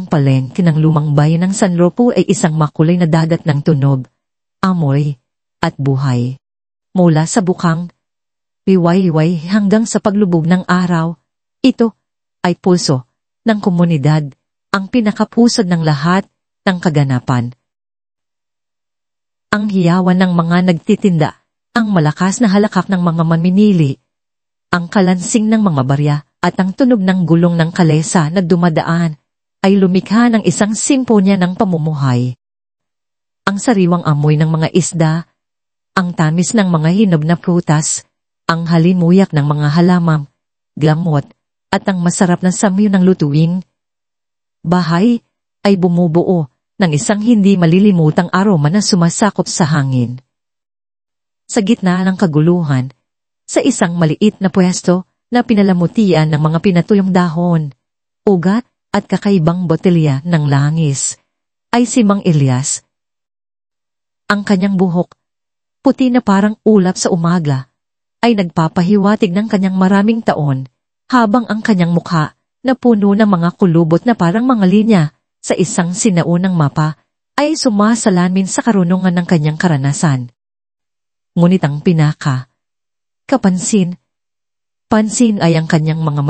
Ang palengke ng lumang bayan ng San Roque ay isang makulay na dagat ng tunog, amoy, at buhay. Mula sa bukang, liwayway hanggang sa paglubog ng araw, ito ay pulso ng komunidad, ang pinakapusod ng lahat ng kaganapan. Ang hiyawan ng mga nagtitinda, ang malakas na halakak ng mga maminili, ang kalansing ng mga barya, at ang tunog ng gulong ng kalesa na dumadaan, ay lumikha ng isang simponya ng pamumuhay. Ang sariwang amoy ng mga isda, ang tamis ng mga hinog na prutas, ang halimuyak ng mga halamang, gamot, at ang masarap na samyo ng lutuing bahay ay bumubuo ng isang hindi malilimutang aroma na sumasakop sa hangin. Sa gitna ng kaguluhan, sa isang maliit na pwesto na pinalamutian ng mga pinatuyong dahon, ugat at kakaibang botelya ng langis, ay si Mang Elias. Ang kanyang buhok, puti na parang ulap sa umaga, ay nagpapahiwatig ng kanyang maraming taon, habang ang kanyang mukha na puno ng mga kulubot na parang mga linya sa isang sinaunang mapa ay sumasalamin sa karunungan ng kanyang karanasan. Ngunit ang pansin ay ang kanyang mga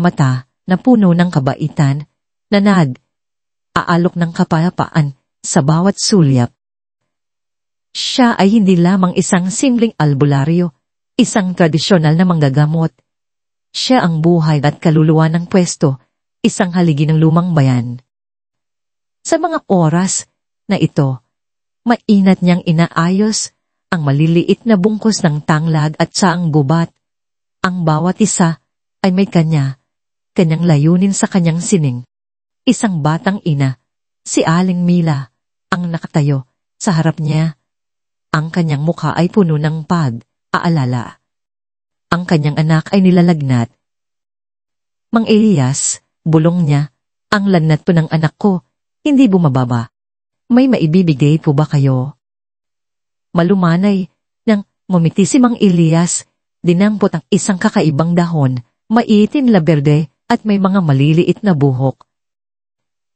mata na puno ng kabaitan na aalok ng kapayapaan sa bawat sulyap. Siya ay hindi lamang isang simpleng albularyo, isang tradisyonal na manggagamot. Siya ang buhay at kaluluwa ng pwesto, isang haligi ng lumang bayan. Sa mga oras na ito, mainat niyang inaayos ang maliliit na bungkos ng tanglag at saang gubat. Ang bawat isa ay may kanyang layunin sa kanyang sining. Isang batang ina, si Aling Mila, ang nakatayo sa harap niya. Ang kanyang mukha ay puno ng pag-aalala. Ang kanyang anak ay nilalagnat. Mang Elias, bulong niya, ang lagnat po ng anak ko, hindi bumababa. May maibibigay po ba kayo? Malumanay, nang mumiti si Mang Elias, dinampot ang isang kakaibang dahon, maitim na berde at may mga maliliit na buhok.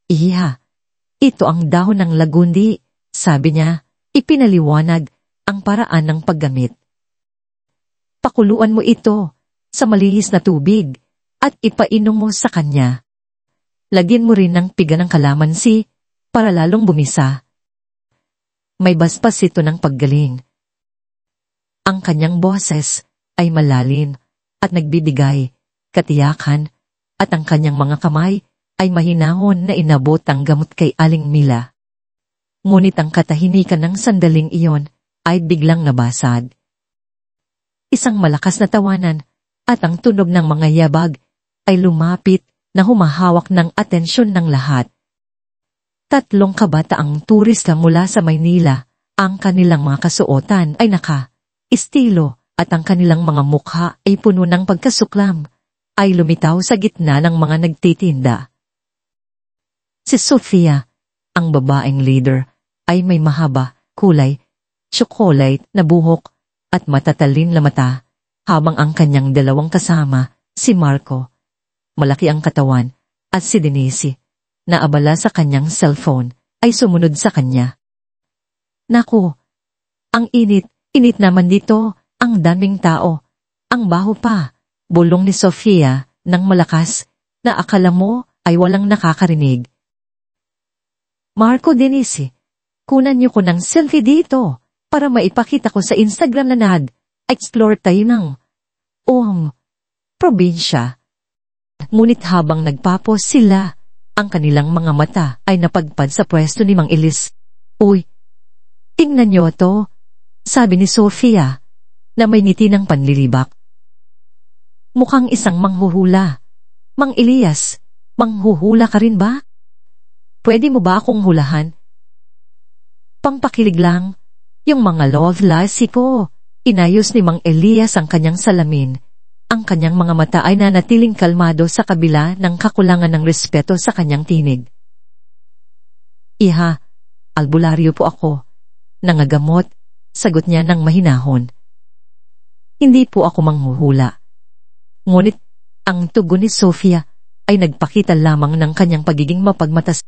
Iha, ito ang dahon ng lagundi, sabi niya, ipinaliwanag ang paraan ng paggamit. Pakuluan mo ito sa malihis na tubig at ipainom mo sa kanya. Lagyan mo rin ng piga ng kalamansi para lalong bumisa. May baspas ito ng paggaling. Ang kanyang boses ay malalim at nagbibigay katiyakan at ang kanyang mga kamay ay mahinahon na inabot ang gamot kay Aling Mila. Ngunit ang katahimikan ng sandaling iyon ay biglang nabasag. Isang malakas na tawanan at ang tunog ng mga yabag ay lumapit na humahawak ng atensyon ng lahat. 3 kabataang turista mula sa Maynila, ang kanilang mga kasuotan ay naka-estilo at ang kanilang mga mukha ay puno ng pagkasuklam, ay lumitaw sa gitna ng mga nagtitinda. Si Sofia, ang babaeng leader, ay may mahaba, kulay, chocolate na buhok at matatalin na mata, habang ang kanyang dalawang kasama, si Marco, malaki ang katawan, at si Denise, na abala sa kanyang cellphone, ay sumunod sa kanya. Naku, ang init naman dito, ang daming tao, ang baho pa, bulong ni Sofia ng malakas, na akala mo ay walang nakakarinig. Marco, Denise, kunan niyo ko ng selfie dito, para maipakita ko sa Instagram na nag-explore tayo ng probinsya. Ngunit habang nagpapos sila, ang kanilang mga mata ay napagpad sa pwesto ni Mang Elias. Uy, tingnan niyo to, sabi ni Sofia, na may ngiti ng panlilibak. Mukhang isang manghuhula. Mang Elias, manghuhula ka rin ba? Pwede mo ba akong hulahan? Pangpakilig lang. Yung mga love life ko, inayos ni Mang Elias ang kanyang salamin. Ang kanyang mga mata ay nanatiling kalmado sa kabila ng kakulangan ng respeto sa kanyang tinig. Iha, albularyo po ako. Nangagamot, sagot niya ng mahinahon. Hindi po ako manghuhula. Ngunit, ang tugon ni Sofia ay nagpakita lamang ng kanyang pagiging mapagmatas.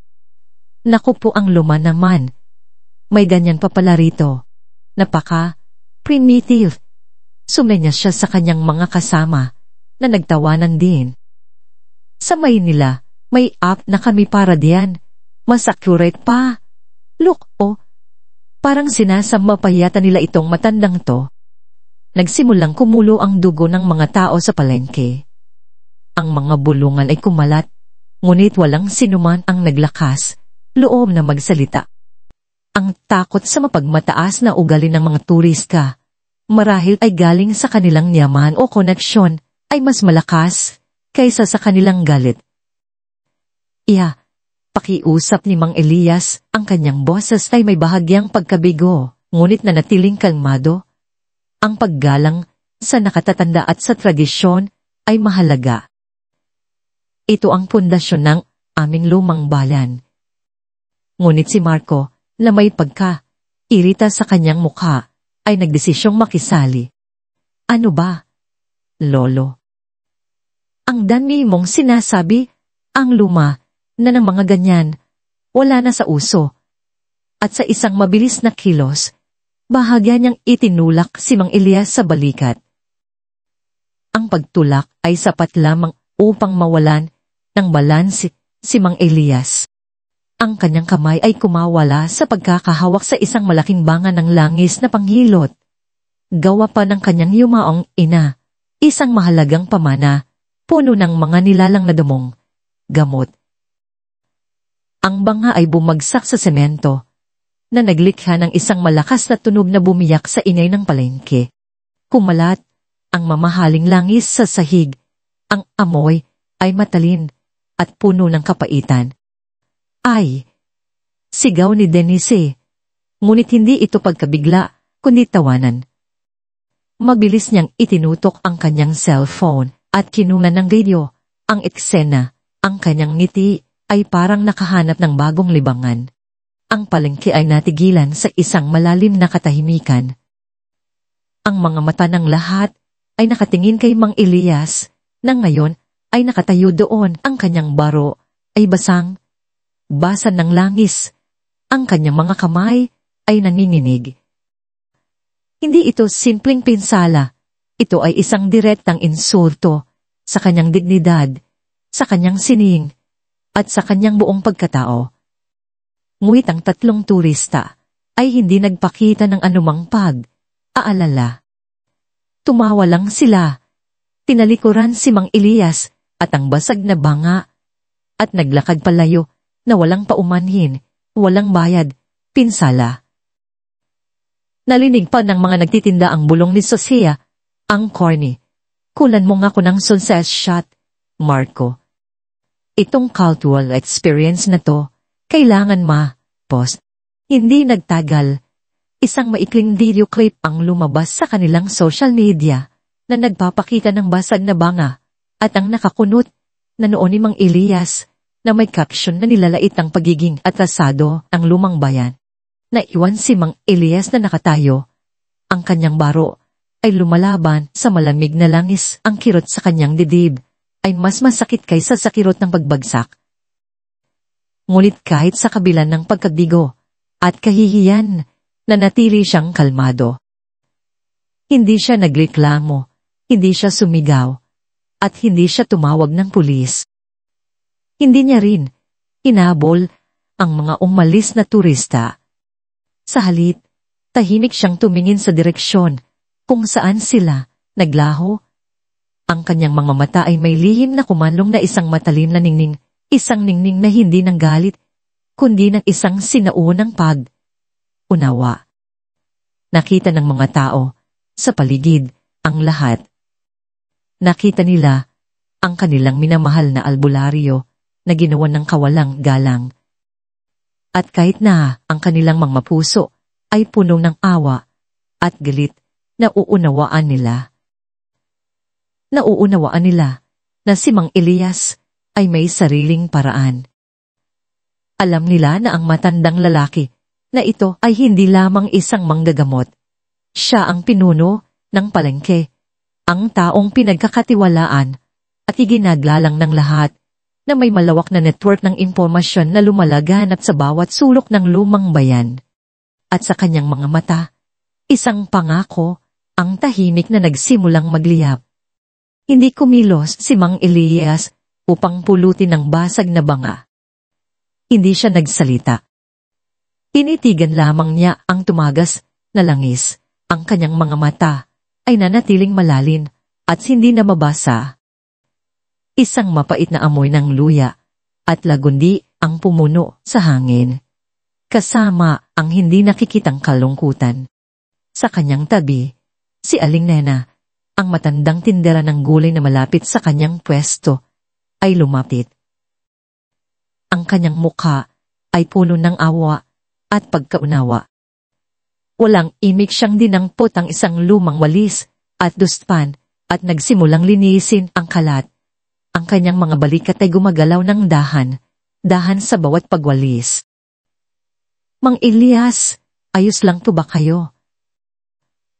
Naku po, ang Luma naman. May ganyan pa pala rito. Napaka-primitive. Sumenya siya sa kanyang mga kasama na nagtawanan din. Sa Maynila, may app na kami para diyan. Mas accurate pa. Look, parang sinasamba pa yata nila itong matandang to. Nagsimulang kumulo ang dugo ng mga tao sa palengke. Ang mga bulungan ay kumalat, ngunit walang sinuman ang naglakas loob na magsalita. Ang takot sa mapagmataas na ugali ng mga turista, marahil ay galing sa kanilang yaman o koneksyon, ay mas malakas kaysa sa kanilang galit. Pakiusap ni Mang Elias, ang kanyang boses ay may bahagyang pagkabigo, ngunit nanatiling kalmado. Ang paggalang sa nakatatanda at sa tradisyon ay mahalaga. Ito ang pundasyon ng aming lumang bayan. Ngunit si Marco, na may pagka-irita sa kanyang mukha, ay nagdesisyong makisali. Ano ba, Lolo? Ang dami mong sinasabi, ang luma na ng mga ganyan, wala na sa uso. At sa isang mabilis na kilos, bahagya niyang itinulak si Mang Elias sa balikat. Ang pagtulak ay sapat lamang upang mawalan ng balanse si Mang Elias. Ang kanyang kamay ay kumawala sa pagkakahawak sa isang malaking banga ng langis na panghilot. Gawa pa ng kanyang yumaong ina, isang mahalagang pamana, puno ng mga nilalang na dumong gamot. Ang banga ay bumagsak sa semento, na naglikha ng isang malakas na tunog na bumiyak sa ingay ng palengke. Kumalat ang mamahaling langis sa sahig. Ang amoy ay matalin at puno ng kapaitan. Ay! Sigaw ni Denise. Ngunit hindi ito pagkabigla, kundi tawanan. Mabilis niyang itinutok ang kanyang cellphone at kinunan ng radio. Ang eksena, ang kanyang ngiti, ay parang nakahanap ng bagong libangan. Ang palengke ay natigilan sa isang malalim na katahimikan. Ang mga mata ng lahat ay nakatingin kay Mang Elias, na ngayon ay nakatayo doon. Ang kanyang baro ay basan ng langis. Ang kanyang mga kamay ay nanginginig. Hindi ito simpleng pinsala. Ito ay isang direktang insulto sa kanyang dignidad, sa kanyang sining, at sa kanyang buong pagkatao. Ngunit ang tatlong turista ay hindi nagpakita ng anumang pag-aalala. Tumawa lang sila. Tinalikuran si Mang Elias at ang basag na banga at naglakad palayo na walang paumanhin, walang bayad, pinsala. Nalinig pa ng mga nagtitinda ang bulong ni Sosia, ang corny. Kulan mo nga ko ng sunset shot, Marco. Itong cultural experience na to, kailangan post. Hindi nagtagal. Isang maikling video clip ang lumabas sa kanilang social media na nagpapakita ng basag na banga at ang nakakunot na noon ni Mang Elias na may caption na nilalait ang pagiging atrasado ng lumang bayan. Naiwan si Mang Elias na nakatayo. Ang kanyang baro ay lumalaban sa malamig na langis. Ang kirot sa kanyang dibdib ay mas masakit kaysa sa kirot ng pagbagsak. Ngunit kahit sa kabila ng pagkabigo at kahihiyan, nanatili siyang kalmado. Hindi siya nagreklamo, hindi siya sumigaw, at hindi siya tumawag ng pulis. Hindi niya rin hinabol ang mga umalis na turista. Sa halip, tahimik siyang tumingin sa direksyon kung saan sila naglaho. Ang kanyang mga mata ay may lihim na kumanlong na isang matalim na ningning, isang ningning na hindi ng galit, kundi ng isang sinaunang pag-unawa. Nakita ng mga tao sa paligid ang lahat. Nakita nila ang kanilang minamahal na albularyo na ginawa ng kawalang galang. At kahit na ang kanilang mga puso ay puno ng awa at galit, nauunawaan nila. Nauunawaan nila na si Mang Elias ay may sariling paraan. Alam nila na ang matandang lalaki na ito ay hindi lamang isang manggagamot. Siya ang pinuno ng palengke, ang taong pinagkakatiwalaan at iginaglalang ng lahat, na may malawak na network ng impormasyon na lumalaganap sa bawat sulok ng lumang bayan. At sa kanyang mga mata, isang pangako, ang tahimik na nagsimulang magliyab. Hindi kumilos si Mang Elias upang pulutin ang basag na banga. Hindi siya nagsalita. Tinitigan lamang niya ang tumagas na langis. Ang kanyang mga mata ay nanatiling malalim at hindi na mabasa. Isang mapait na amoy ng luya at lagundi ang pumuno sa hangin. Kasama ang hindi nakikitang kalungkutan. Sa kanyang tabi, si Aling Nena, ang matandang tindera ng gulay na malapit sa kanyang pwesto, ay lumapit. Ang kanyang mukha ay puno ng awa at pagkaunawa. Walang imik siyang dinampot ang isang lumang walis at dustpan at nagsimulang linisin ang kalat. Ang kanyang mga balikat ay gumagalaw ng dahan sa bawat pagwalis. Mang Elias, ayos lang to ba kayo?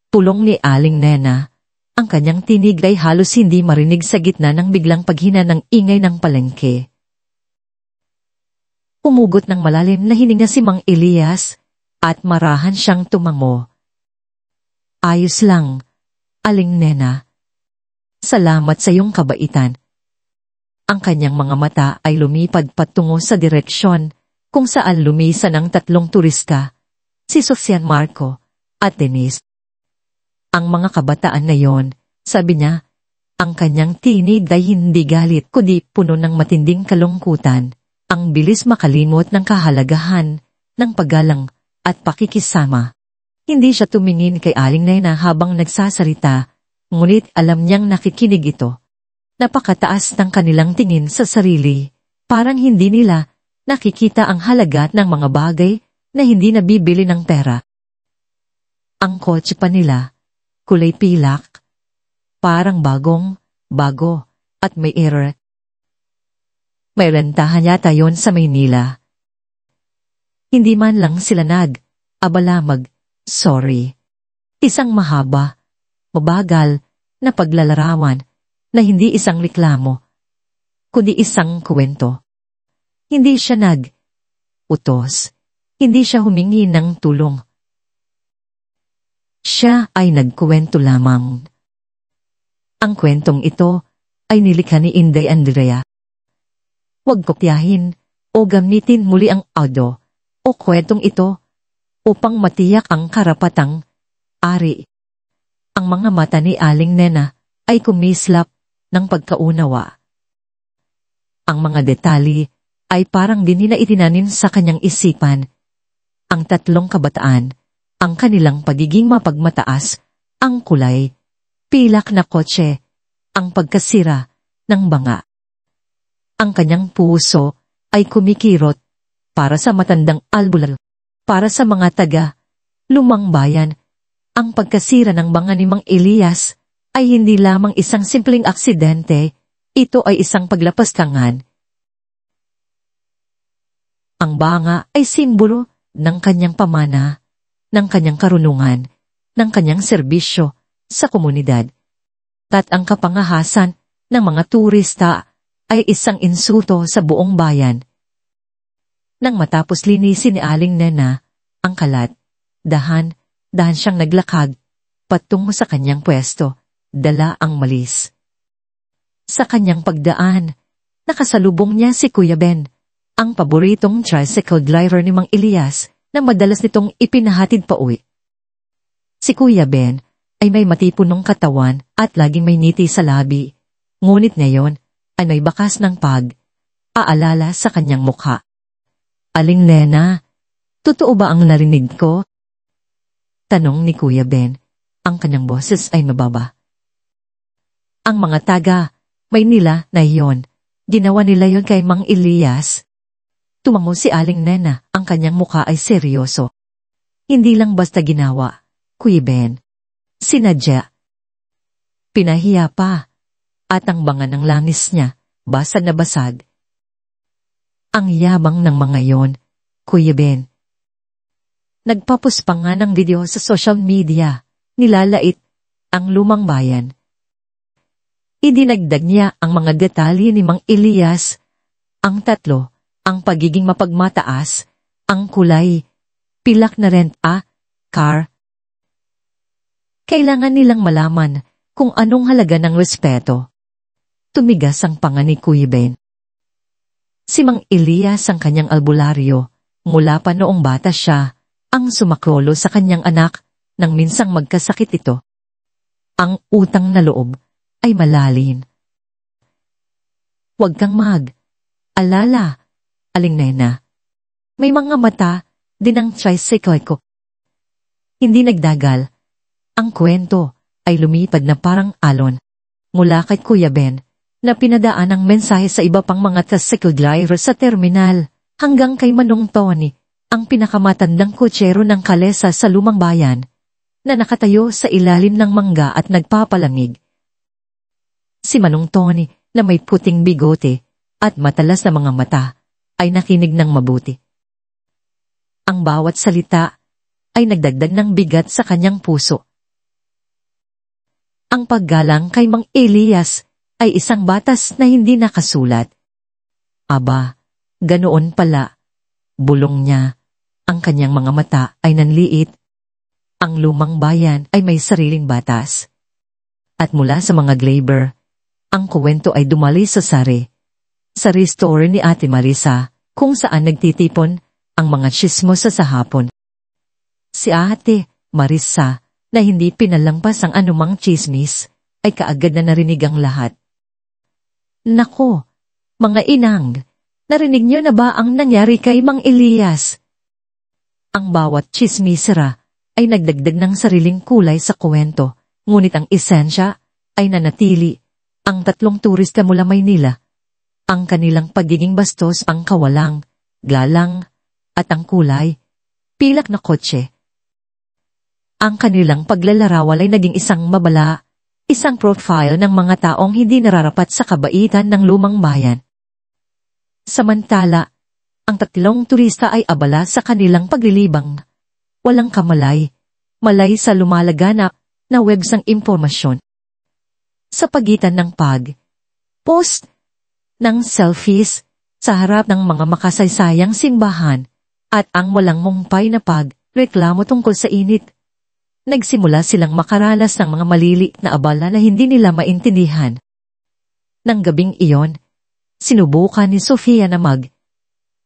Pulong ni Aling Nena, ang kanyang tinig ay halos hindi marinig sa gitna ng biglang paghina ng ingay ng palengke. Umugot ng malalim na hininga si Mang Elias at marahan siyang tumango. Ayos lang, Aling Nena. Salamat sa iyong kabaitan. Ang kanyang mga mata ay lumipad patungo sa direksyon kung saan lumisan ang tatlong turista, si Sosian Marco at Denise. Ang mga kabataan na yon, sabi niya, ang kanyang tinig ay hindi galit kundi puno ng matinding kalungkutan, ang bilis makalimot ng kahalagahan, ng paggalang at pakikisama. Hindi siya tumingin kay Aling Nena habang nagsasalita, ngunit alam niyang nakikinig ito. Napakataas ng kanilang tingin sa sarili, parang hindi nila nakikita ang halaga ng mga bagay na hindi nabibili ng pera. Ang kotse pa nila, kulay pilak, parang bago, at may air. May rentahan yata yon sa Maynila. Hindi man lang sila abala sorry. Isang mahaba, mabagal, na paglalarawan, na hindi isang reklamo, kundi isang kwento. Hindi siya utos. Hindi siya humingi ng tulong. Siya ay nagkwento lamang. Ang kwentong ito ay nilikha ni Inday Andrea. Huwag kopyahin o gamitin muli ang audio o kwentong ito upang matiyak ang karapatang ari. Ang mga mata ni Aling Nena ay kumislap ng pagkaunawa. Ang mga detalye ay parang din na itinanim sa kanyang isipan. Ang tatlong kabataan, ang kanilang pagiging mapagmataas, ang kulay, pilak na kotse, ang pagkasira ng banga. Ang kanyang puso ay kumikirot para sa matandang albulal, para sa mga lumang bayan. Ang pagkasira ng banga ni Mang Elias ay hindi lamang isang simpleng aksidente, ito ay isang paglapastangan. Ang banga ay simbolo ng kanyang pamana, ng kanyang karunungan, ng kanyang serbisyo sa komunidad. At ang kapangahasan ng mga turista ay isang insulto sa buong bayan. Nang matapos linisin ni Aling Nena ang kalat, dahan siyang naglakad patungo sa kanyang pwesto, dala ang malis. Sa kanyang pagdaan, nakasalubong niya si Kuya Ben, ang paboritong tricycle driver ni Mang Elias na madalas nitong ipinahatid pa uwi. Si Kuya Ben ay may matipunong katawan at laging may ngiti sa labi, ngunit ngayon ay may bakas ng aalala sa kanyang mukha. Aling Nena, totoo ba ang narinig ko? Tanong ni Kuya Ben, ang kanyang boses ay mababa. Ang mga Maynila na iyon, ginawa nila yon kay Mang Elias. Tumango si Aling Nena, ang kanyang mukha ay seryoso. Hindi lang basta ginawa, Kuya Ben. Sinadya. Pinahiya pa, at ang banga ng langis niya, basag na basag. Ang yabang ng mga yon, Kuya Ben. Nagpapos pa nga ng video sa social media, nilalait ang lumang bayan. Idinagdag niya ang mga detalye ni Mang Elias Ang tatlo, ang pagiging mapagmataas, ang kulay, pilak na rent car. Kailangan nilang malaman kung anong halaga ng respeto. Tumigas ang panga ni Kuya Ben. Si Mang Elias ang kanyang albularyo, mula pa noong bata siya, ang sumaklolo sa kanyang anak nang minsang magkasakit ito. Ang utang na loob ay malalim. Huwag kang alala, Aling Nena. May mga mata din ang tricycle ko. Hindi nagdagal. Ang kwento ay lumipad na parang alon mula kay Kuya Ben na pinadaan ang mensahe sa iba pang mga tricycle driver sa terminal hanggang kay Manong Tony, ang pinakamatandang kutsero ng kalesa sa lumang bayan na nakatayo sa ilalim ng mangga at nagpapalamig. Si Manong Tony na may puting bigote at matalas na mga mata ay nakinig ng mabuti. Ang bawat salita ay nagdagdag ng bigat sa kanyang puso. Ang paggalang kay Mang Elias ay isang batas na hindi nakasulat. Aba, ganoon pala. Bulong niya. Ang kanyang mga mata ay nanliit. Ang lumang bayan ay may sariling batas. At mula sa mga glaber, ang kuwento ay dumali sa sa restore ni Ate Marisa, kung saan nagtitipon ang mga tsismosa sa hapon. Si Ate Marisa, na hindi pinalampas ang anumang chismis, ay kaagad na narinig ang lahat. Nako, mga inang, narinig niyo na ba ang nangyari kay Mang Elias? Ang bawat chismisera ay nagdagdag ng sariling kulay sa kuwento, ngunit ang esensya ay nanatili. Ang tatlong turista mula Maynila, ang kanilang pagiging bastos, ang kawalang, galang, at ang kulay, pilak na kotse. Ang kanilang paglalarawal ay naging isang mabala, isang profile ng mga taong hindi nararapat sa kabaitan ng lumang bayan. Samantala, ang tatlong turista ay abala sa kanilang paglilibang. Walang kamalay, malay sa lumalaganap na websang impormasyon. Sa pagitan ng post ng selfies sa harap ng mga makasaysayang simbahan at ang walang mumpay na reklamo tungkol sa init, nagsimula silang makaranas ng mga maliliit na abala na hindi nila maintindihan. Nang gabing iyon, sinubukan ni Sofia na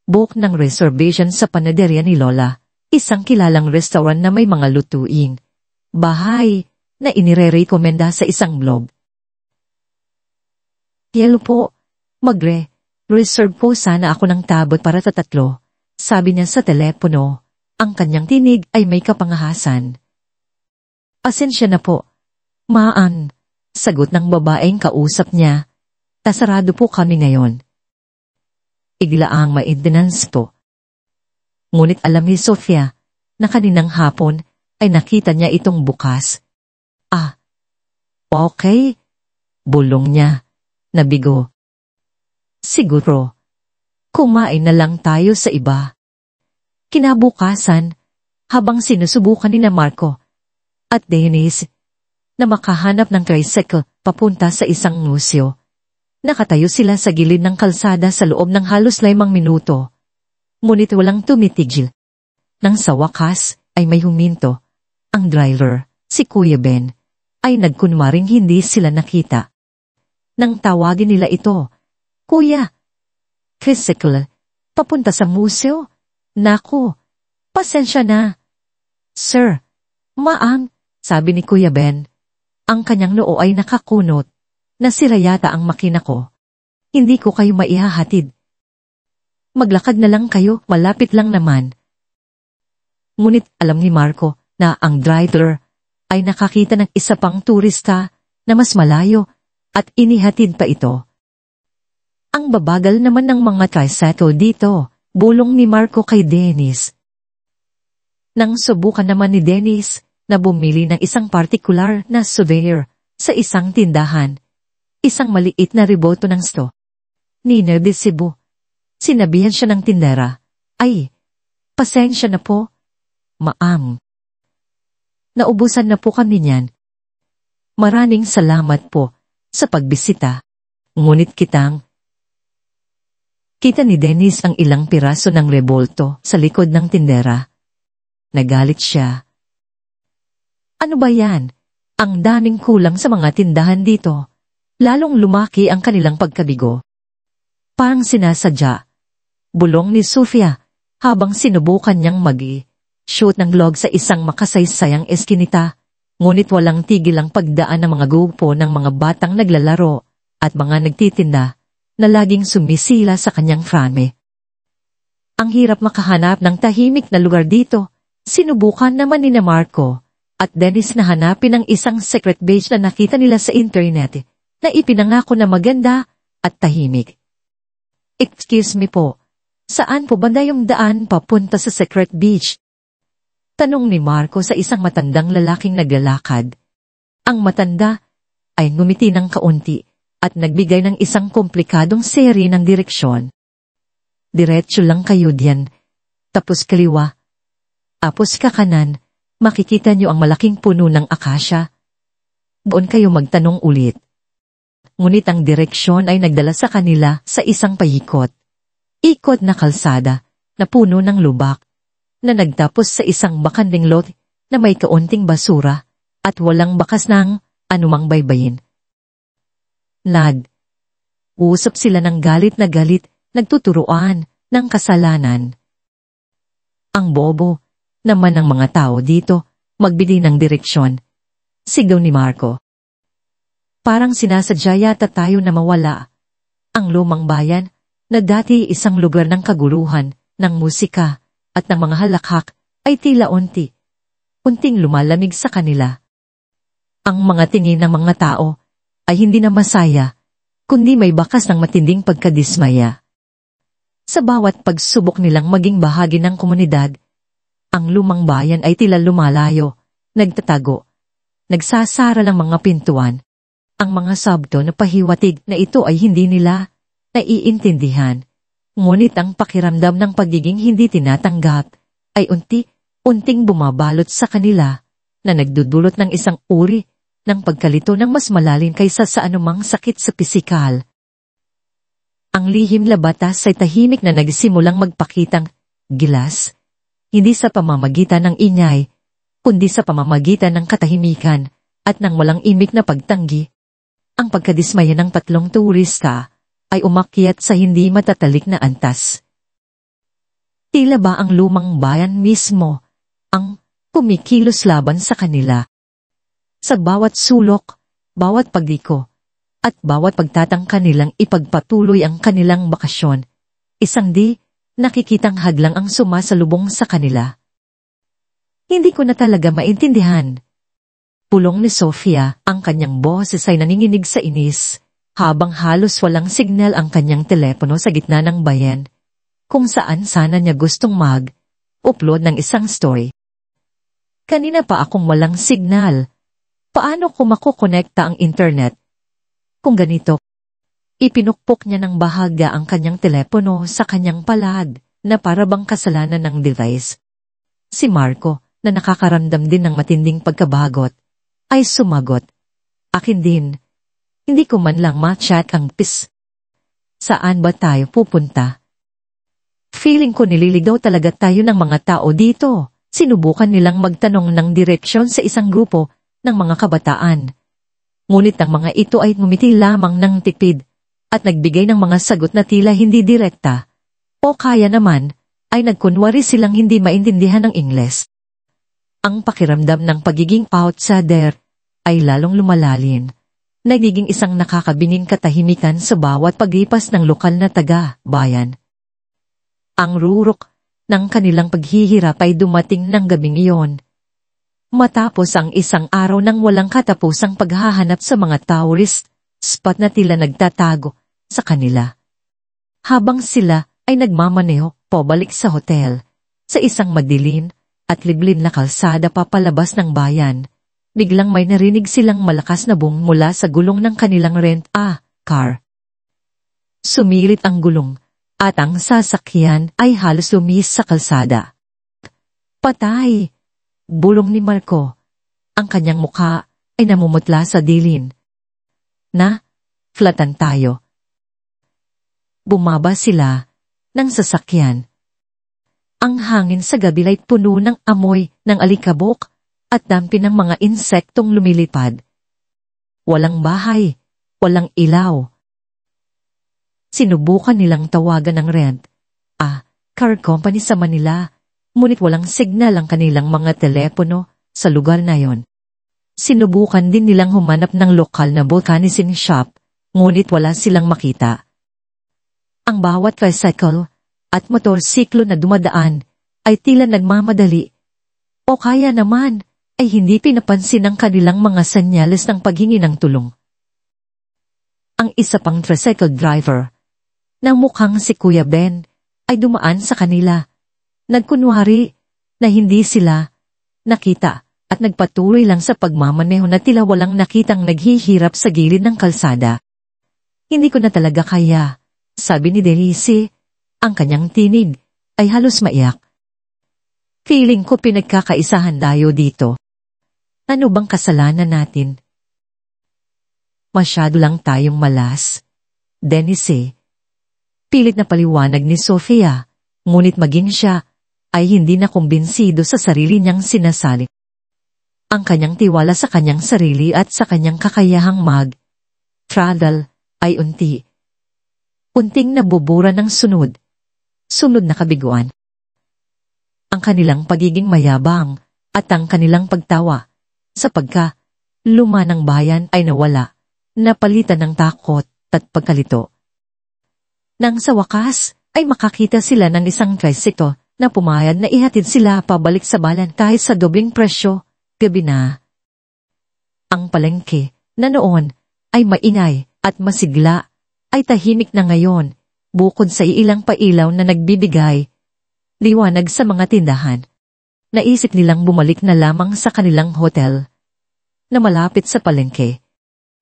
book ng reservation sa panaderya ni Lola, isang kilalang restaurant na may mga lutuin, bahay na inire-rekomenda sa isang blog. Hello po, reserve po sana ako ng tabot para sa tatlo, sabi niya sa telepono. Ang kanyang tinig ay may kapangahasan. Pasensya na po, Maan, sagot ng babaeng kausap niya. Tasarado po kami ngayon. Iglaang maintenance po. Ngunit alam ni Sofia na kaninang hapon ay nakita niya itong bukas. Okay, bulong niya, nabigo. Siguro, kumain na lang tayo sa iba. Kinabukasan, habang sinusubukan ni Marco at Dennis na makahanap ng tricycle papunta sa isang museo, nakatayo sila sa gilid ng kalsada sa loob ng halos 5 minuto. Ngunit walang tumitigil. Nang sa wakas ay may huminto. Ang driver, si Kuya Ben, ay nagkunwaring hindi sila nakita. Nang tawagin nila ito, Kuya, tricycle, papunta sa museo? Naku, pasensya na. Sir, Maang, sabi ni Kuya Ben, ang kanyang noo ay nakakunot. Nasira yata ang makina ko. Hindi ko kayo maihahatid. Maglakad na lang kayo, malapit lang naman. Ngunit alam ni Marco na ang driver ay nakakita ng isa pang turista na mas malayo at inihatid pa ito. Ang babagal naman ng mga tricycle dito, bulong ni Marco kay Dennis. Nang subukan naman ni Dennis na bumili ng isang partikular na souvenir sa isang tindahan, isang maliit na reboto ng Nina de Cebu. Sinabihan siya ng tindera, ay, pasensya na po, Maam. Naubusan na po kami niyan. Maraming salamat po sa pagbisita. Ngunit kitang Kita ni Dennis ang ilang piraso ng rebolto sa likod ng tindera. Nagalit siya. Ano ba yan? Ang daming kulang sa mga tindahan dito. Lalong lumaki ang kanilang pagkabigo. Parang sinasadya. Bulong ni Sofia habang sinubukan niyang shoot ng log sa isang makasaysayang eskinita. Ngunit walang tigil ang pagdaan ng mga grupo ng mga batang naglalaro at mga nagtitinda na laging sumisila sa kanyang frame. Ang hirap makahanap ng tahimik na lugar dito. Sinubukan naman ni Marco at Dennis na hanapin ang isang secret page na nakita nila sa internet na ipinangako na maganda at tahimik. Excuse me po, saan po banda yung daan papunta sa secret beach? Tanong ni Marco sa isang matandang lalaking naglalakad. Ang matanda ay ngumiti ng kaunti at nagbigay ng isang komplikadong seri ng direksyon. Diretso lang kayo diyan, tapos kaliwa. Tapos kakanan, makikita niyo ang malaking puno ng akasya. Doon kayo magtanong ulit. Ngunit ang direksyon ay nagdala sa kanila sa isang paikot. Ikot na kalsada na puno ng lubak na nagtapos sa isang bakanding lot na may kaunting basura at walang bakas ng anumang baybayin. Usap sila ng galit na galit, nagtuturuan ng kasalanan. Ang bobo naman ng mga tao dito, magbili ng direksyon. Sigaw ni Marco. Parang sinasadya yata tayo na mawala. Ang lumang bayan, na dati isang lugar ng kaguluhan, ng musika, at ng mga halakhak, ay tila unting lumalamig sa kanila. Ang mga tingin ng mga tao ay hindi na masaya, kundi may bakas ng matinding pagkadismaya. Sa bawat pagsubok nilang maging bahagi ng komunidad, ang lumang bayan ay tila lumalayo, nagtatago, nagsasara ng mga pintuan. Ang mga sabdo na pahiwatig na ito ay hindi nila naiintindihan. Ngunit ang pakiramdam ng pagiging hindi tinatanggap ay unting bumabalot sa kanila na nagdudulot ng isang uri ng pagkalito ng mas malalim kaysa sa anumang sakit sa pisikal. Ang lihim na batas ay tahimik na nagsimulang magpakitang gilas, hindi sa pamamagitan ng ingay, kundi sa pamamagitan ng katahimikan at ng walang imik na pagtanggi. Ang pagkadismaya ng tatlong turista ay umakyat sa hindi matatalik na antas. Tila ba ang lumang bayan mismo ang kumikilos laban sa kanila? Sa bawat sulok, bawat pagliko, at bawat pagtatangka nilang ipagpatuloy ang kanilang bakasyon, isang nakikitang hadlang ang sumasalubong sa kanila. Hindi ko na talaga maintindihan. Pulong ni Sofia, ang kanyang boses ay naninginig sa inis, habang halos walang signal ang kanyang telepono sa gitna ng bayan, kung saan sana niya gustong mag-upload ng isang story. Kanina pa akong walang signal. Paano ko makukonekta ang internet? Kung ganito, ipinukpok niya ng bahaga ang kanyang telepono sa kanyang palad na para bang kasalanan ng device. Si Marco, na nakakaramdam din ng matinding pagkabagot, ay sumagot. Akin din. Hindi ko man lang ma-chat ang Saan ba tayo pupunta? Feeling ko nililigaw talaga tayo ng mga tao dito. Sinubukan nilang magtanong ng direksyon sa isang grupo ng mga kabataan. Ngunit ang mga ito ay ngumiti lamang ng tipid at nagbigay ng mga sagot na tila hindi direkta. O kaya naman ay nagkunwari silang hindi maintindihan ng Ingles. Ang pakiramdam ng pagiging outsider ay lalong lumalalim. Nagiging isang nakakabinging katahimikan sa bawat paglipas ng lokal na taga-bayan. Ang rurok ng kanilang paghihirap ay dumating ng gabing iyon. Matapos ang isang araw ng walang katapusang paghahanap sa mga tourist spot na tila nagtatago sa kanila. Habang sila ay nagmamaneho pabalik sa hotel, sa isang madilim at liblib na kalsada papalabas ng bayan, biglang may narinig silang malakas na bung mula sa gulong ng kanilang car. Sumilit ang gulong at ang sasakyan ay halos lumihis sa kalsada. Patay! Bulong ni Marco. Ang kanyang mukha ay namumutla sa dilim. Flatan tayo. Bumaba sila ng sasakyan. Ang hangin sa gabi ay puno ng amoy ng alikabok at dampi ng mga insektong lumilipad. Walang bahay, walang ilaw. Sinubukan nilang tawagan ng rent, car company sa Manila, ngunit walang signal ang kanilang mga telepono sa lugar na yon. Sinubukan din nilang humanap ng lokal na vulcanising shop, ngunit wala silang makita. Ang bawat tricycle at motorsiklo na dumadaan ay tila nagmamadali o kaya naman ay hindi pinapansin ang kanilang mga senyales ng paghingi ng tulong. Ang isa pang tricycle driver, na mukhang si Kuya Ben, ay dumaan sa kanila. Nagkunwari na hindi sila nakita at nagpatuloy lang sa pagmamaneho na tila walang nakitang naghihirap sa gilid ng kalsada. Hindi ko na talaga kaya, sabi ni Delicie. Ang kanyang tinig ay halos maiyak. Feeling ko pinagkakaisahan tayo dito. Ano bang kasalanan natin? Masyado lang tayong malas. Delicie. Pilit na paliwanag ni Sofia, ngunit maging siya ay hindi na kumbinsido sa sarili niyang sinasali. Ang kanyang tiwala sa kanyang sarili at sa kanyang kakayahang mag-travel ay unting nabubura ng sunod na kabiguan. Ang kanilang pagiging mayabang at ang kanilang pagtawa sa pagka-luma ng bayan ay nawala, napalitan ng takot at pagkalito. Nang sa wakas ay makakita sila ng isang tricycle na pumayag na ihatid sila pabalik sa balan kahit sa dobling presyo, gabi na. Ang palengke na noon ay maingay at masigla ay tahimik na ngayon. Bukod sa ilang pailaw na nagbibigay liwanag sa mga tindahan. Naisip nilang bumalik na lamang sa kanilang hotel na malapit sa palengke.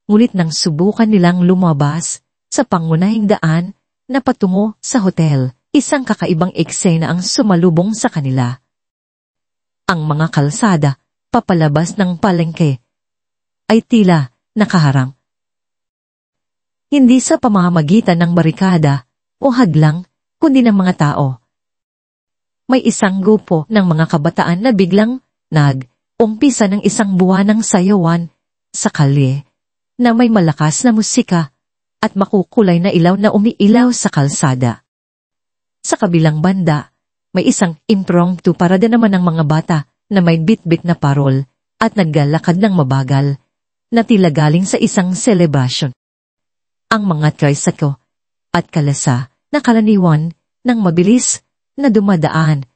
Ngunit nang subukan nilang lumabas sa pangunahing daan na patungo sa hotel, isang kakaibang eksena ang sumalubong sa kanila. Ang mga kalsada papalabas ng palengke ay tila nakaharang. Hindi sa pamamagitan ng barikada o hadlang, kundi ng mga tao. May isang grupo ng mga kabataan na biglang nag-umpisa ng isang buwan ng sayawan sa kalye na may malakas na musika at makukulay na ilaw na umiilaw sa kalsada. Sa kabilang banda, may isang impromptu parada naman ng mga bata na may bitbit na parol at naglalakad ng mabagal na tila galing sa isang celebration. Ang mga tricycle at kalasa na karaniwan ng mabilis na dumadaan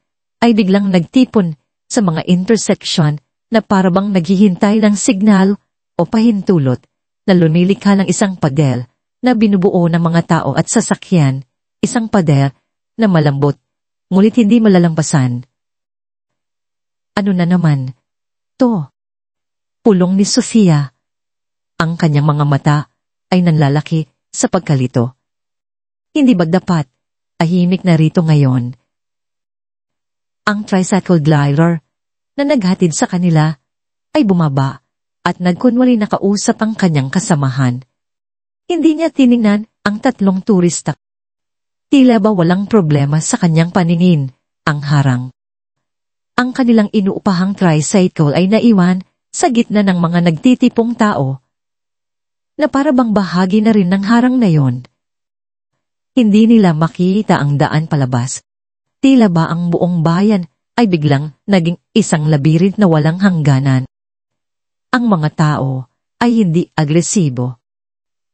ay biglang nagtipon sa mga intersection na parabang naghihintay ng signal o pahintulot na lumilikha ng isang pader na binubuo ng mga tao at sasakyan, isang pader na malambot, ngunit hindi malalampasan. Ano na naman? To. Pulong ni Sofia. Ang kanyang mga mata ay nanlalaki sa pagkalito. Hindi ba dapat tahimik na rito ngayon? Ang tricycle driver na naghatid sa kanila ay bumaba at nagkunwari nakausap ang kanyang kasamahan. Hindi niya tiningnan ang tatlong turista. Tila ba walang problema sa kanyang paningin ang harang. Ang kanilang inuupahang tricycle ay naiwan sa gitna ng mga nagtitipong tao na parabang bahagi na rin ng harang na yon. Hindi nila makita ang daan palabas. Tila ba ang buong bayan ay biglang naging isang labirinth na walang hangganan. Ang mga tao ay hindi agresibo.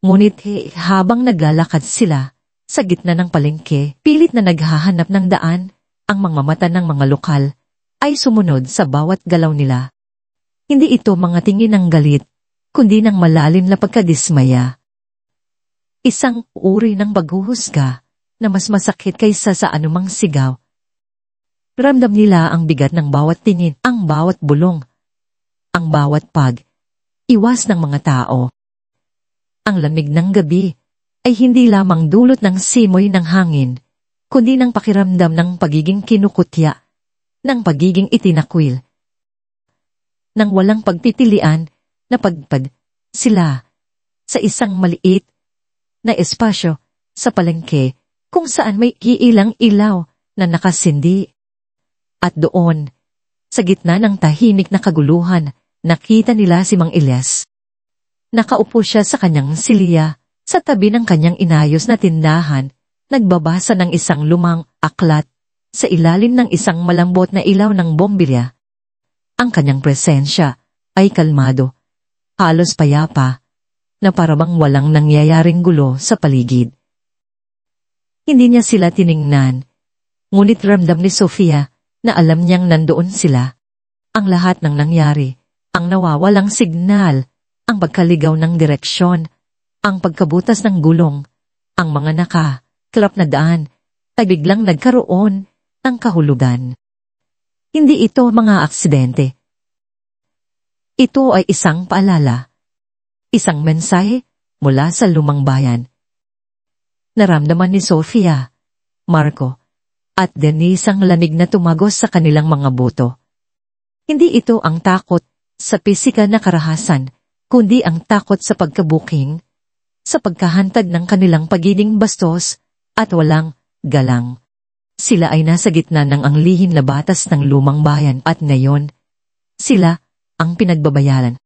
Ngunit habang naglalakad sila sa gitna ng palengke, pilit na naghahanap ng daan, ang mga mata ng mga lokal ay sumunod sa bawat galaw nila. Hindi ito mga tingin ng galit, kundi ng malalim na pagkadismaya. Isang uri ng paghuhusga na mas masakit kaysa sa anumang sigaw. Ramdam nila ang bigat ng bawat tingin, ang bawat bulong, ang bawat iwas ng mga tao. Ang lamig ng gabi ay hindi lamang dulot ng simoy ng hangin, kundi ng pakiramdam ng pagiging kinukutya, ng pagiging itinakwil. Nang walang pagpipilian, napadpad sila sa isang maliit na espasyo sa palengke kung saan may iilang ilaw na nakasindi. At doon, sa gitna ng tahimik na kaguluhan, nakita nila si Mang Elias. Nakaupo siya sa kanyang silya, sa tabi ng kanyang inayos na tindahan, nagbabasa ng isang lumang aklat, sa ilalim ng isang malambot na ilaw ng bombilya. Ang kanyang presensya ay kalmado, halos payapa, na parabang walang nangyayaring gulo sa paligid. Hindi niya sila tiningnan, ngunit ramdam ni Sofia na alam niyang nandoon sila. Ang lahat ng nangyari, ang nawawalang signal, ang pagkaligaw ng direksyon, ang pagkabutas ng gulong, ang mga nakaklap na daan, ay biglang nagkaroon ng kahulugan. Hindi ito mga aksidente. Ito ay isang paalala, isang mensahe mula sa lumang bayan. Naramdaman ni Sofia, Marco, at Denise ang lamig na tumagos sa kanilang mga buto. Hindi ito ang takot sa pisikal na karahasan, kundi ang takot sa pagkabuking, sa pagkahantad ng kanilang pagiging bastos at walang galang. Sila ay nasa gitna ng ang lihim na batas ng lumang bayan at ngayon, sila ang pinagbabayaran.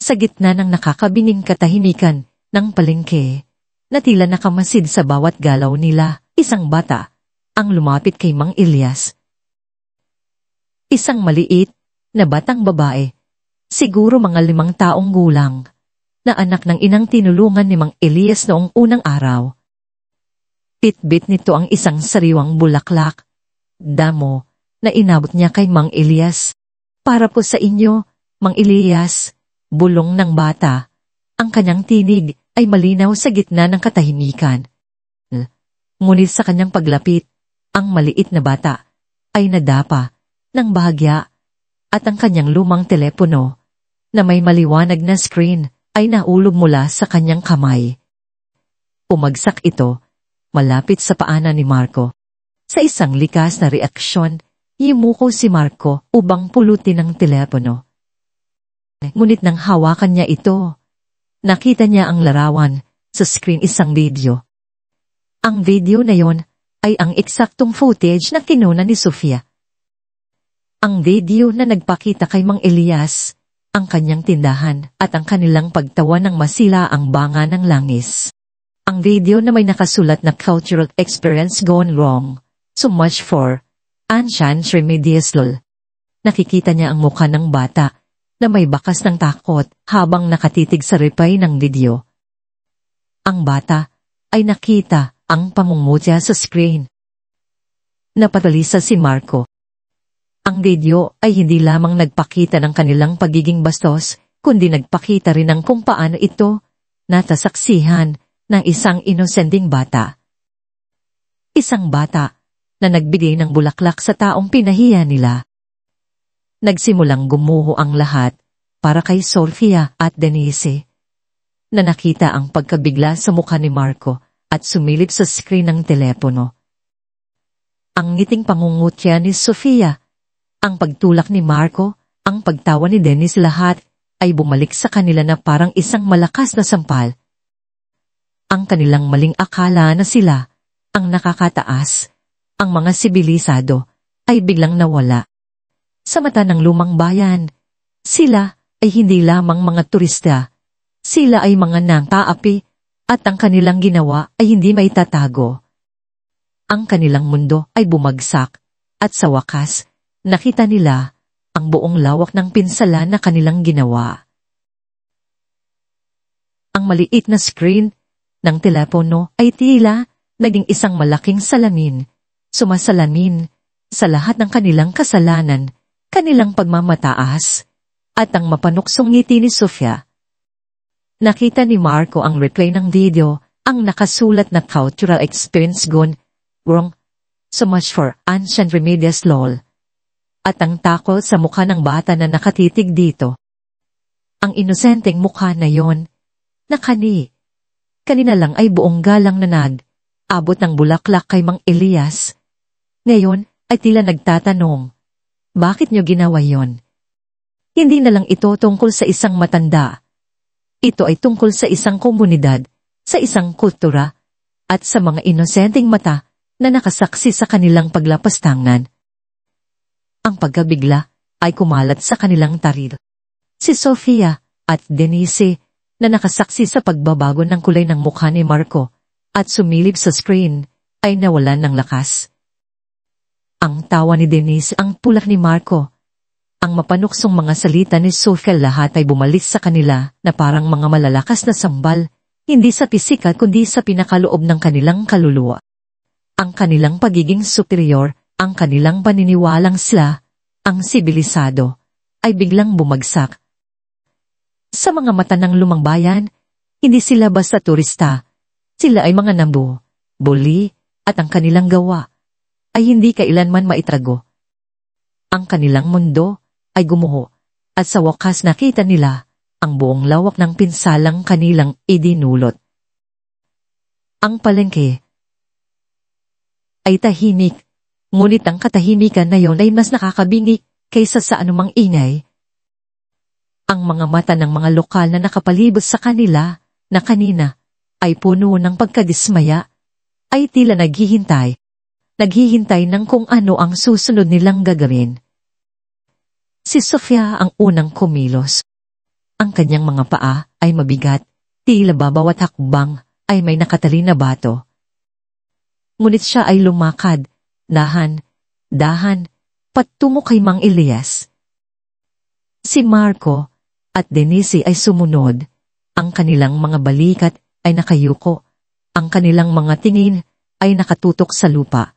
Sa gitna ng nakakabining katahimikan ng palengke, na tila nakamasid sa bawat galaw nila, isang bata ang lumapit kay Mang Elias. Isang maliit na batang babae, siguro mga 5 taong gulang, na anak ng inang tinulungan ni Mang Elias noong unang araw. Bitbit nito ang isang sariwang bulaklak, damo, na inabot niya kay Mang Elias. Para po sa inyo, Mang Elias, bulong ng bata. Ang kanyang tinig ay malinaw sa gitna ng katahimikan. Ngunit sa kanyang paglapit, ang maliit na bata ay nadapa ng bahagya at ang kanyang lumang telepono na may maliwanag na screen ay naulog mula sa kanyang kamay. Umagsak ito malapit sa paanan ni Marco. Sa isang likas na reaksyon, yumuko si Marco upang pulutin ang telepono. Ngunit nang hawakan niya ito, nakita niya ang larawan sa screen, isang video. Ang video na yon ay ang eksaktong footage na kinuna ni Sofia. Ang video na nagpakita kay Mang Elias, ang kanyang tindahan at ang kanilang pagtawa ng masila ang banga ng langis. Ang video na may nakasulat na cultural experience gone wrong, so much for Ancient Remedies lol. Nakikita niya ang mukha ng bata na may bakas ng takot habang nakatitig sa replay ng video. Ang bata ay nakita ang pamumutya sa screen. Napatalisa si Marco. Ang video ay hindi lamang nagpakita ng kanilang pagiging bastos, kundi nagpakita rin ng kung paano ito natasaksihan ng isang inosenteng bata. Isang bata na nagbigay ng bulaklak sa taong pinahiya nila. Nagsimulang gumuho ang lahat para kay Sofia at Denise, na nakita ang pagkabigla sa mukha ni Marco at sumilip sa screen ng telepono. Ang ngiting pangungutya ni Sofia, ang pagtulak ni Marco, ang pagtawa ni Denise, lahat ay bumalik sa kanila na parang isang malakas na sampal. Ang kanilang maling akala na sila ang nakakataas, ang mga sibilisado, ay biglang nawala. Sa mata ng lumang bayan, sila ay hindi lamang mga turista, sila ay mga nangtaapi at ang kanilang ginawa ay hindi maitatago. Ang kanilang mundo ay bumagsak at sa wakas, nakita nila ang buong lawak ng pinsala na kanilang ginawa. Ang maliit na screen ng telepono ay tila naging isang malaking salamin, sumasalamin sa lahat ng kanilang kasalanan, kanilang pagmamataas, at ang mapanuksong ngiti ni Sofia. Nakita ni Marco ang replay ng video, ang nakasulat na cultural experience gone wrong, so much for Ancient Remedies lol. At ang takot sa mukha ng bata na nakatitig dito. Ang inosenteng mukha na yon, na kanina lang ay buong galang na abot ng bulaklak kay Mang Elias. Ngayon ay tila nagtatanong, bakit niyo ginawa yon? Hindi na lang ito tungkol sa isang matanda. Ito ay tungkol sa isang komunidad, sa isang kultura, at sa mga inosenteng mata na nakasaksi sa kanilang paglapastangan. Ang pagkabigla ay kumalat sa kanilang tarid. Si Sofia at Denise na nakasaksi sa pagbabago ng kulay ng mukha ni Marco at sumilip sa screen ay nawalan ng lakas. Ang tawa ni Denise ang tulak ni Marco. Ang mapanuksong mga salita ni Sofia lahat ay bumalik sa kanila na parang mga malalakas na sambal, hindi sa pisikal kundi sa pinakaloob ng kanilang kaluluwa. Ang kanilang pagiging superior, ang kanilang paniniwalang sila, ang sibilisado, ay biglang bumagsak. Sa mga mata ng lumang bayan, hindi sila basta turista. Sila ay mga nambu, bully, at ang kanilang gawa ay hindi kailanman maitrago. Ang kanilang mundo ay gumuho at sa wakas nakita nila ang buong lawak ng pinsalang kanilang idinulot. Ang palengke ay tahimik, ngunit ang katahimikan na yon ay mas nakakabingi kaysa sa anumang ingay. Ang mga mata ng mga lokal na nakapalibot sa kanila na kanina ay puno ng pagkadismaya, ay tila naghihintay ng kung ano ang susunod nilang gagawin. Si Sofia ang unang kumilos. Ang kanyang mga paa ay mabigat, tila bawat hakbang ay may nakatali na bato. Ngunit siya ay lumakad, dahan, patungo kay Mang Elias. Si Marco at Denise ay sumunod. Ang kanilang mga balikat ay nakayuko. Ang kanilang mga tingin ay nakatutok sa lupa.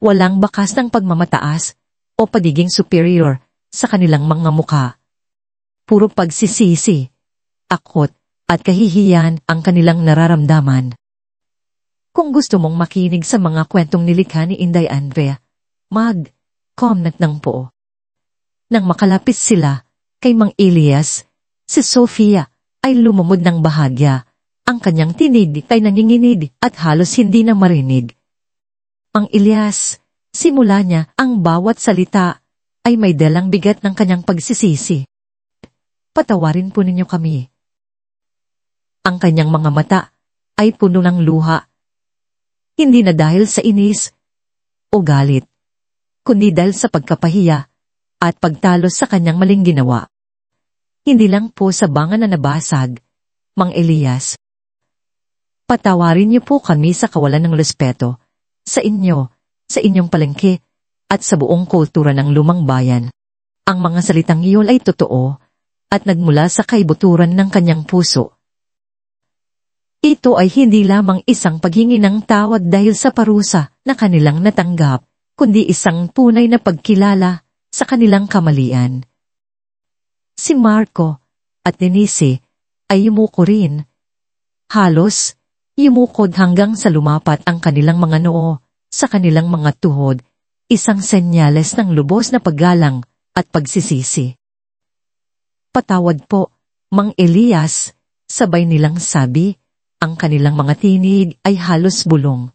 Walang bakas ng pagmamataas o pagiging superior sa kanilang mga mukha. Puro pagsisisi, akot at kahihiyan ang kanilang nararamdaman. Kung gusto mong makinig sa mga kwentong nilikha ni Inday Andrea, mag-comment ng po. Nang makalapit sila kay Mang Elias, si Sofia ay lumumod ng bahagya. Ang kanyang tinig ay nanginginig at halos hindi na marinig. Mang Elias, simula niya ang bawat salita ay may dalang bigat ng kanyang pagsisisi. Patawarin po ninyo kami. Ang kanyang mga mata ay puno ng luha. Hindi na dahil sa inis o galit, kundi dahil sa pagkapahiya at pagtalos sa kanyang maling ginawa. Hindi lang po sa bangan na nabasag, Mang Elias. Patawarin niyo po kami sa kawalan ng respeto, sa inyo, sa inyong palengke, at sa buong kultura ng lumang bayan. Ang mga salitang iyon ay totoo, at nagmula sa kaibuturan ng kanyang puso. Ito ay hindi lamang isang paghingi ng tawad dahil sa parusa na kanilang natanggap, kundi isang tunay na pagkilala sa kanilang kamalian. Si Marco at Denise ay yumuko rin. Halos, yumukod hanggang sa lumapat ang kanilang mga noo sa kanilang mga tuhod, isang senyales ng lubos na paggalang at pagsisisi. Patawad po, Mang Elias, sabay nilang sabi. Ang kanilang mga tinig ay halos bulong.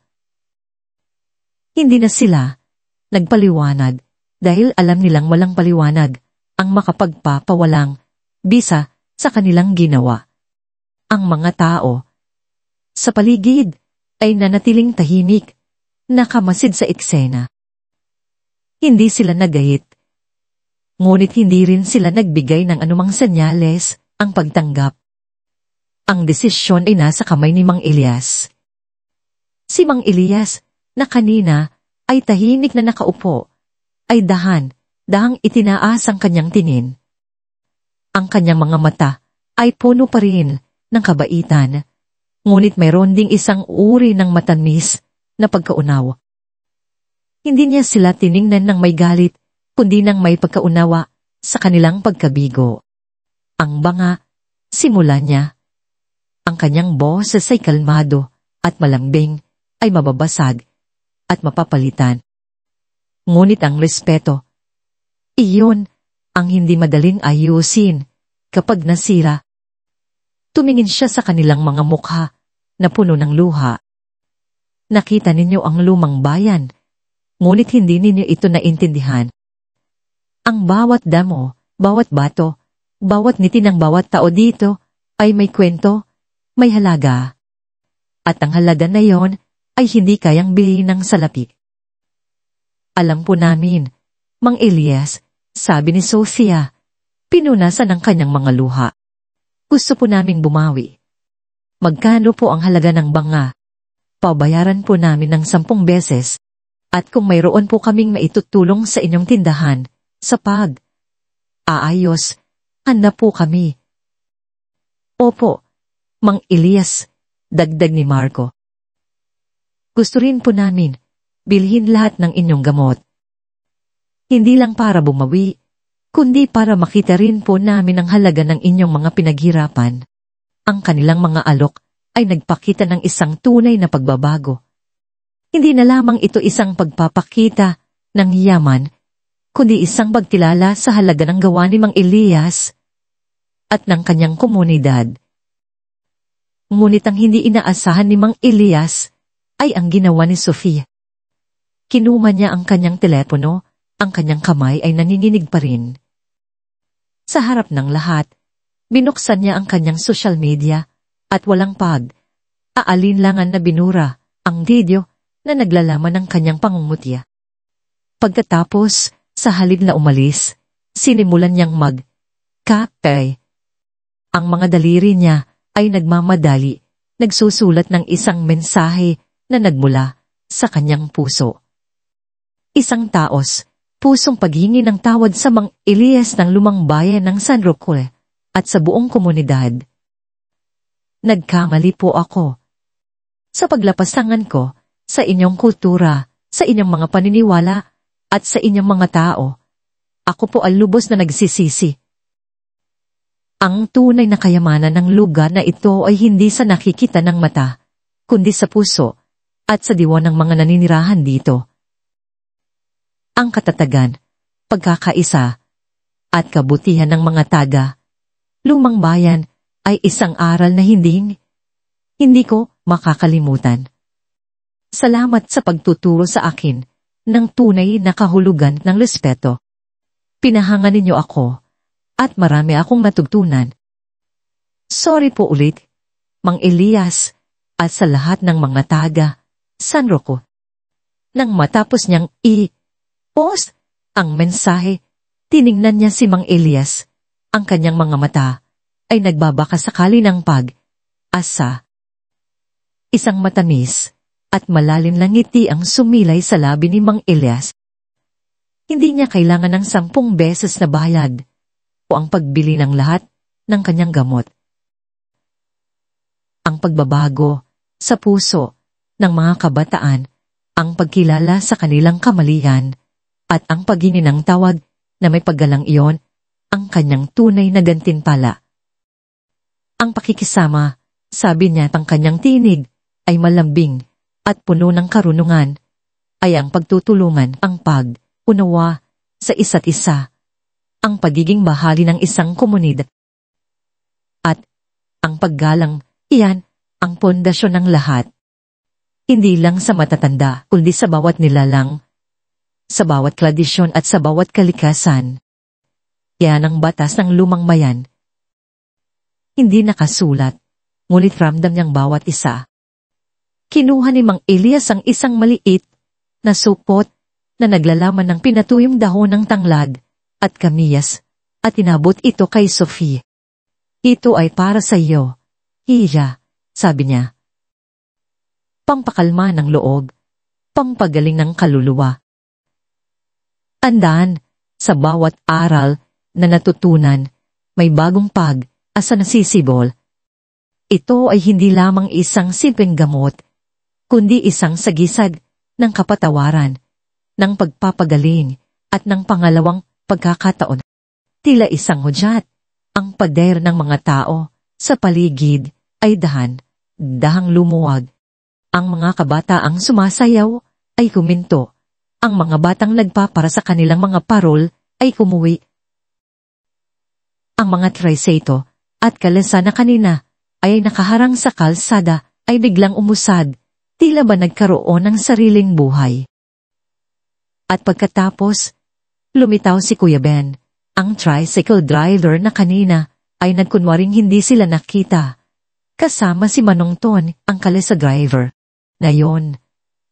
Hindi na sila nagpaliwanag dahil alam nilang walang paliwanag ang makapagpapawalang bisa sa kanilang ginawa. Ang mga tao sa paligid ay nanatiling tahimik, nakamasid sa eksena. Hindi sila nagayit, ngunit hindi rin sila nagbigay ng anumang senyales ang pagtanggap. Ang desisyon ay nasa kamay ni Mang Elias. Si Mang Elias, na kanina ay tahimik na nakaupo, ay dahang itinaas ang kanyang tingin. Ang kanyang mga mata ay puno pa rin ng kabaitan, ngunit mayroon ding isang uri ng matamis na pagkaunaw. Hindi niya sila tiningnan ng may galit, kundi ng may pagkaunawa sa kanilang pagkabigo. Ang banga, simula niya. Ang kanyang boses ay kalmado at malambing, ay mababasag at mapapalitan. Ngunit ang respeto, iyon ang hindi madaling ayusin kapag nasira. Tumingin siya sa kanilang mga mukha na puno ng luha. Nakita ninyo ang lumang bayan, ngunit hindi ninyo ito naintindihan. Ang bawat damo, bawat bato, bawat ngiti ng bawat tao dito ay may kwento, may halaga. At ang halaga na yon ay hindi kayang bilhin ng salapi. Alam po namin, Mang Elias, sabi ni Sofia, pinunasan ang kanyang mga luha. Gusto po naming bumawi. Magkano po ang halaga ng banga? Pabayaran po namin ng 10 beses. At kung mayroon po kaming maitutulong sa inyong tindahan, sa pag-aayos, handa po kami. Opo, Mang Elias, dagdag ni Marco. Gusto rin po namin, bilhin lahat ng inyong gamot. Hindi lang para bumawi, kundi para makita rin po namin ang halaga ng inyong mga pinaghirapan. Ang kanilang mga alok ay nagpakita ng isang tunay na pagbabago. Hindi na lamang ito isang pagpapakita ng yaman, kundi isang pagkilala sa halaga ng gawa ni Mang Elias at ng kanyang komunidad. Ngunit ang hindi inaasahan ni Mang Elias ay ang ginawa ni Sofia. Kinuma niya ang kanyang telepono, ang kanyang kamay ay nanginginig pa rin. Sa harap ng lahat, binuksan niya ang kanyang social media at walang aalinlangan na binura ang video na naglalaman ng kanyang pangungutya. Pagkatapos, sa halip na umalis, sinimulan niyang mag-kapay. Ang mga daliri niya ay nagmamadali, nagsusulat ng isang mensahe na nagmula sa kanyang puso. Isang pusong paghingi ng tawad sa Mang Elias ng lumang bayan ng San Roque at sa buong komunidad. Nagkamali po ako sa paglapasangan ko sa inyong kultura, sa inyong mga paniniwala, at sa inyong mga tao. Ako po ay lubos na nagsisisi. Ang tunay na kayamanan ng lugar na ito ay hindi sa nakikita ng mata, kundi sa puso at sa diwa ng mga naninirahan dito. Ang katatagan, pagkakaisa, at kabutihan ng mga lumang bayan ay isang aral na hindi ko makakalimutan. Salamat sa pagtuturo sa akin ng tunay na kahulugan ng respeto. Pinahangan ninyo ako at marami akong matutunan. Sorry po ulit, Mang Elias, at sa lahat ng mga San Roque. Nang matapos niyang i-post ang mensahe, tiningnan niya si Mang Elias. Ang kanyang mga mata ay nagbabaka sakali ng pag-asa. Isang matamis at malalim na ngiti ang sumilay sa labi ni Mang Elias. Hindi niya kailangan ng 10 beses na bayad o ang pagbili ng lahat ng kanyang gamot. Ang pagbabago sa puso ng mga kabataan, ang pagkilala sa kanilang kamalian, at ang paghingi ng tawag na may paggalang iyon, ang kanyang tunay na gantimpala. Ang pakikisama, sabi niya, ang kanyang tinig ay malambing at puno ng karunungan, ay ang pagtutulungan, ang pag-unawa sa isa't isa, ang pagiging bahagi ng isang komunidad, at ang paggalang, iyan ang pundasyon ng lahat. Hindi lang sa matatanda, kundi sa bawat nilalang, sa bawat tradisyon at sa bawat kalikasan. Yan ang batas ng lumang bayan. Hindi nakasulat, ngunit ramdam niyang bawat isa. Kinuha ni Mang Elias ang isang maliit na supot na naglalaman ng pinatuyong dahon ng tanglad at kamiyas at inabot ito kay Sophie. Ito ay para sa iyo, Hiya, sabi niya. Pampakalma ng loob, pampagaling ng kaluluwa. Tandaan, sa bawat aral na natutunan, may bagong pag-asa na sisibol. Ito ay hindi lamang isang simpleng gamot, kundi isang sagisag ng kapatawaran, ng pagpapagaling, at ng pangalawang pagkakataon. Tila isang hudyat, ang pader ng mga tao sa paligid ay dahang lumuwag. Ang mga kabataang sumasayaw ay kuminto. Ang mga batang nagpapara sa kanilang mga parol ay kumuwi. Ang mga tricycle at kalesa na kanina ay nakaharang sa kalsada ay biglang umusad, tila ba nagkaroon ng sariling buhay. At pagkatapos, lumitaw si Kuya Ben, ang tricycle driver na kanina ay nagkunwaring hindi sila nakita. kasama si Manong Ton, ang kalesa driver. Ngayon,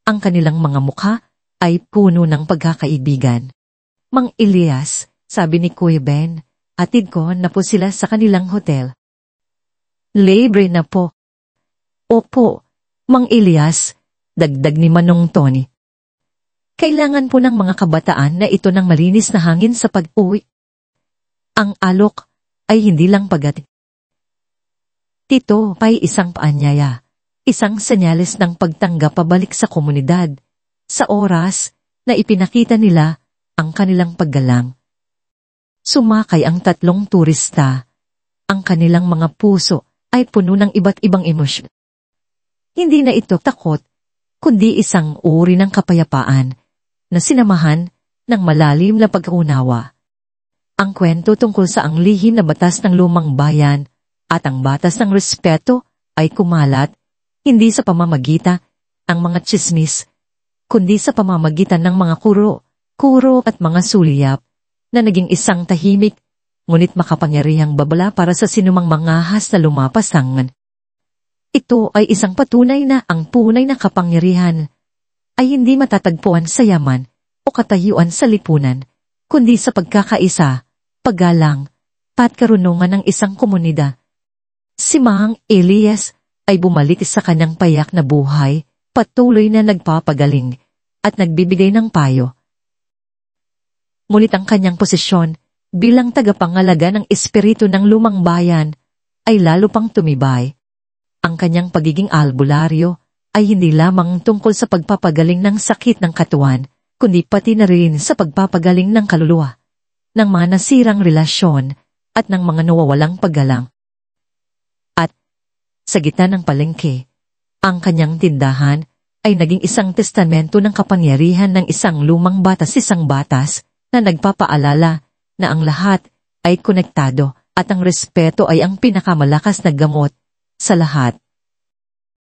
ang kanilang mga mukha ay puno ng pagkakaibigan. Mang Elias, sabi ni Kuya Ben, atid ko na po sila sa kanilang hotel. Libre na po. Opo, Mang Elias, dagdag ni Manong Tony. Kailangan po ng mga kabataan na ito ng malinis na hangin sa pag-uwi. Ang alok ay hindi lang pagat. Tito ay isang paanyaya, isang senyales ng pagtanggap pabalik sa komunidad, sa oras na ipinakita nila ang kanilang paggalang. Sumakay ang 3 turista. Ang kanilang mga puso ay puno ng iba't ibang emosyon. Hindi na ito takot, kundi isang uri ng kapayapaan na sinamahan ng malalim na pag-uunawa. Ang kwento tungkol sa ang lihim na batas ng lumang bayan at ang batas ng respeto ay kumalat hindi sa pamamagitan ng mga tsismis, kundi sa pamamagitan ng mga kuro at mga sulyap na naging isang tahimik ngunit makapangyarihang babala para sa sinumang mangahas na lumapasangan. Ito ay isang patunay na ang tunay na kapangyarihan ay hindi matatagpuan sa yaman o katayuan sa lipunan, kundi sa pagkakaisa, paggalang, at karunungan ng isang komunidad. Si Mang Elias ay bumalik sa kanyang payak na buhay, patuloy na nagpapagaling at nagbibigay ng payo. Ngunit ang kanyang posisyon bilang tagapangalaga ng espiritu ng lumang bayan ay lalo pang tumibay. Ang kanyang pagiging albularyo ay hindi lamang tungkol sa pagpapagaling ng sakit ng katawan, kundi pati na rin sa pagpapagaling ng kaluluwa, ng mga nasirang relasyon at ng mga nawawalang paggalang. At sa gitna ng palengke, ang kanyang tindahan ay naging isang testamento ng kapangyarihan ng isang lumang batas, isang batas na nagpapaalala na ang lahat ay konektado at ang respeto ay ang pinakamalakas na gamot sa lahat.